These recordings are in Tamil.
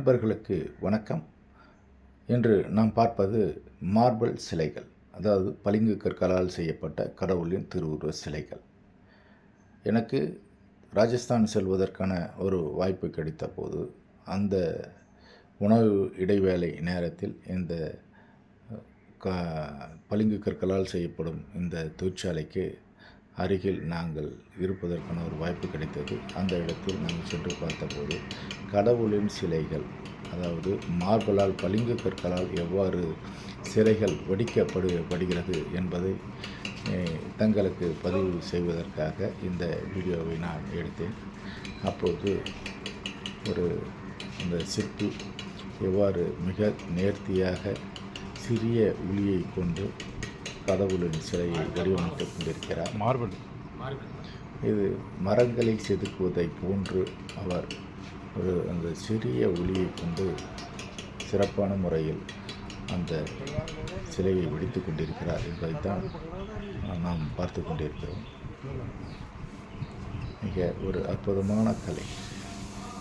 நண்பர்களுக்கு வணக்கம். இன்று நாம் பார்ப்பது மார்பிள் சிலைகள், அதாவது பளிங்கு கற்களால் செய்யப்பட்ட கடவுளின் திருவுருவ சிலைகள். எனக்கு ராஜஸ்தான் செல்வதற்கான ஒரு வாய்ப்பு கிடைத்த போது அந்த உணவு இடைவேளை நேரத்தில் இந்த பளிங்கு கற்களால் செய்யப்படும் இந்த தொழிற்சாலைக்கு அருகில் நாங்கள் இருப்பதற்கான ஒரு வாய்ப்பு கிடைத்தது. அந்த இடத்தில் நாங்கள் சென்று பார்த்தபோது கடவுளின் சிலைகள், அதாவது மார்பிளால் பளிங்கு கற்களால் எவ்வாறு சிலைகள் வடிக்கப்படுகிறது என்பதை தங்களுக்கு பதிவு செய்வதற்காக இந்த வீடியோவை நான் எடுத்தேன். அப்போது இந்த சிற்பி எவ்வாறு மிக நேர்த்தியாக சிறிய உளியை கொண்டு கடவுளின் சிலையை வடிவமைத்துக் கொண்டிருக்கிறார். மார்பிள் இது மரங்களை செதுக்குவதை போன்று அவர் அந்த சிறிய ஒளியை கொண்டு சிறப்பான முறையில் அந்த சிலையை வெடித்து கொண்டிருக்கிறார் என்பதைத்தான் நாம் பார்த்து கொண்டிருக்கிறோம். மிக ஒரு அற்புதமான கலை.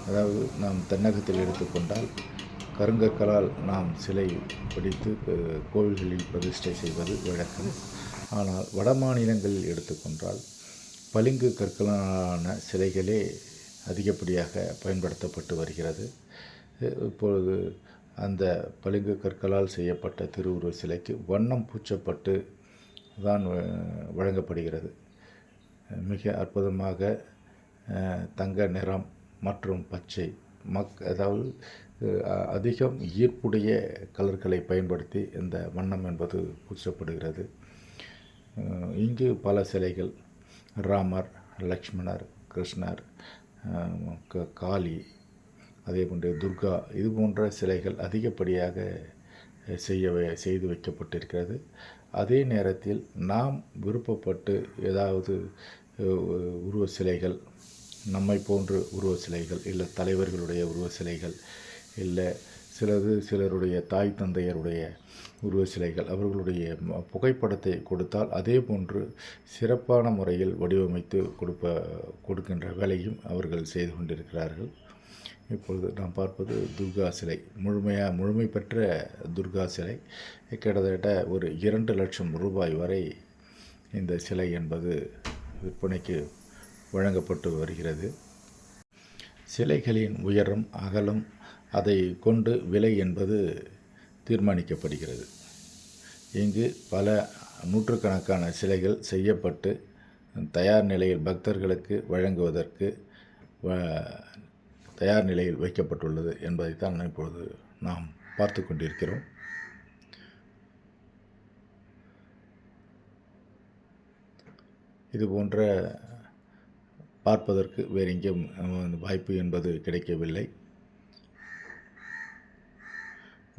அதாவது நாம் தென்னகத்தில் எடுத்துக்கொண்டால் கருங்கற்களால் நாம் சிலை பிடித்து கோவில்களில் பிரதிஷ்டை செய்வது வழக்கம். ஆனால் வட மாநிலங்களில் எடுத்துக்கொண்டால் பளிங்கு கற்களான சிலைகளே அதிகப்படியாக பயன்படுத்தப்பட்டு வருகிறது. இப்பொழுது அந்த பளிங்கு கற்களால் செய்யப்பட்ட திருவுருவ சிலைக்கு வண்ணம் பூச்சப்பட்டு தான் வழங்கப்படுகிறது. மிக அற்புதமாக தங்க நிறம் மற்றும் பச்சை அதாவது அதிகம் ஈர்ப்புடைய கலர்களை பயன்படுத்தி இந்த வண்ணம் என்பது பூசப்படுகிறது. இங்கு பல சிலைகள், ராமர், லக்ஷ்மணர், கிருஷ்ணர், காளி, அதே போன்று துர்கா, இது போன்ற சிலைகள் அதிகப்படியாக செய்து வைக்கப்பட்டிருக்கிறது. அதே நேரத்தில் நாம் விருப்பப்பட்டு ஏதாவது உருவ சிலைகள், நம்மை போன்று உருவ சிலைகள், இல்லை தலைவர்களுடைய உருவ சிலைகள், இல்லை சிலருடைய தாய் தந்தையருடைய உருவ சிலைகள், அவர்களுடைய புகைப்படத்தை கொடுத்தால் அதே போன்று சிறப்பான முறையில் வடிவமைத்து கொடுக்கின்ற வேலையும் அவர்கள் செய்து கொண்டிருக்கிறார்கள். இப்பொழுது நாம் பார்ப்பது துர்கா சிலை. முழுமை பெற்ற துர்கா சிலை. கிட்டத்தட்ட ஒரு 2 லட்சம் ரூபாய் வரை இந்த சிலை என்பது விற்பனைக்கு வழங்கப்பட்டு வருகிறது. சிலைகளின் உயரம், அகலம், அதை கொண்டு விலை என்பது தீர்மானிக்கப்படுகிறது. இங்கு பல நூற்றுக்கணக்கான சிலைகள் செய்யப்பட்டு தயார் நிலையில் பக்தர்களுக்கு வழங்குவதற்கு தயார் நிலையில் வைக்கப்பட்டுள்ளது என்பதைத்தான் இப்பொழுது நாம் பார்த்து கொண்டிருக்கிறோம். இது போன்ற பார்ப்பதற்கு வேறு எங்கேயும் வாய்ப்பு என்பது கிடைக்கவில்லை.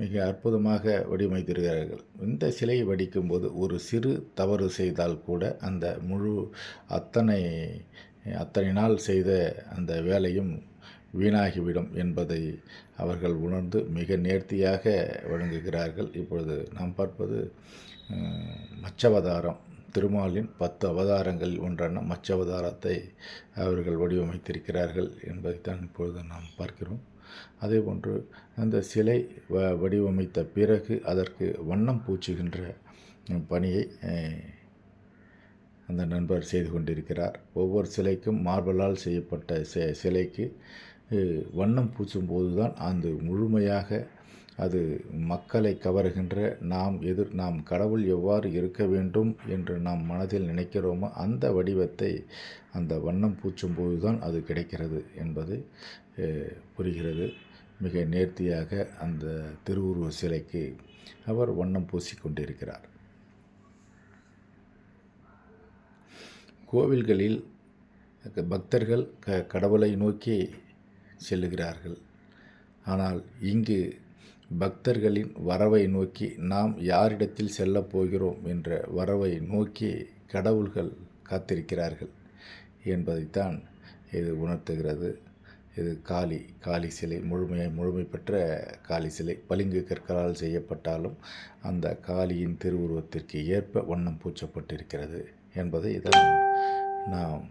மிக அற்புதமாக வடிவமைத்திருக்கிறார்கள். இந்த சிலையை வடிக்கும்போது ஒரு சிறு தவறு செய்தால் கூட அந்த அத்தனை நாள் செய்த அந்த வேலையும் வீணாகிவிடும் என்பதை அவர்கள் உணர்ந்து மிக நேர்த்தியாக வழங்குகிறார்கள். இப்பொழுது நாம் பார்ப்பது மச்சவதாரம், திருமாலின் 10 அவதாரங்களில் ஒன்றான மச்சவதாரத்தை அவர்கள் வடிவமைத்திருக்கிறார்கள் என்பதைத்தான் இப்பொழுது நாம் பார்க்கிறோம். அதேபோன்று அந்த சிலை வடிவமைத்த பிறகு அதற்கு வண்ணம் பூச்சுகின்ற பணியை அந்த நண்பர் செய்து கொண்டிருக்கிறார். ஒவ்வொரு சிலைக்கும் மார்பிளால் செய்யப்பட்ட சிலைக்கு வண்ணம் பூச்சும்போது தான் அந்த முழுமையாக அது மக்களை கவருகின்ற, நாம் கடவுள் எவ்வாறு இருக்க வேண்டும் என்று நாம் மனதில் நினைக்கிறோமோ அந்த வடிவத்தை அந்த வண்ணம் பூச்சும்போது தான் அது கிடைக்கிறது என்பது புரிகிறது. மிக நேர்த்தியாக அந்த திருவுருவ சிலைக்கு அவர் வண்ணம் பூசிக்கொண்டிருக்கிறார். கோவில்களில் பக்தர்கள் கடவுளை நோக்கி செல்லுகிறார்கள். ஆனால் இங்கு பக்தர்களின் வரவை நோக்கி, நாம் யாரிடத்தில் செல்லப் போகிறோம் என்ற வரவை நோக்கி கடவுள்கள் காத்திருக்கிறார்கள் என்பதைத்தான் இது உணர்த்துகிறது. இது காளி சிலை, முழுமை பெற்ற காளி சிலை. பளிங்கு கற்களால் செய்யப்பட்டாலும் அந்த காளியின் திருவுருவத்திற்கு ஏற்ப வண்ணம் பூச்சப்பட்டிருக்கிறது என்பதை இதான் நாம்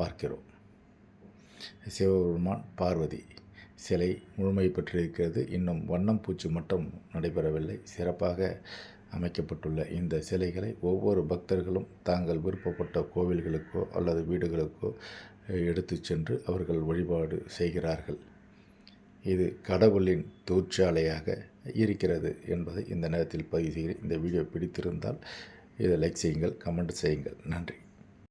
பார்க்கிறோம். சிவபெருமான், பார்வதி சிலை முழுமை பெற்றிருக்கிறது. இன்னும் வண்ணம் பூச்சு மட்டும் நடைபெறவில்லை. சிறப்பாக அமைக்கப்பட்டுள்ள இந்த சிலைகளை ஒவ்வொரு பக்தர்களும் தாங்கள் விருப்பப்பட்ட கோவில்களுக்கோ அல்லது வீடுகளுக்கோ எடுத்து சென்று அவர்கள் வழிபாடு செய்கிறார்கள். இது கடவுளின் தொழிற்சாலையாக இருக்கிறது என்பதை இந்த நேரத்தில் பதிவு செய்கிறேன். இந்த வீடியோ பிடித்திருந்தால் இதை லைக் செய்யுங்கள், கமெண்ட் செய்யுங்கள். நன்றி.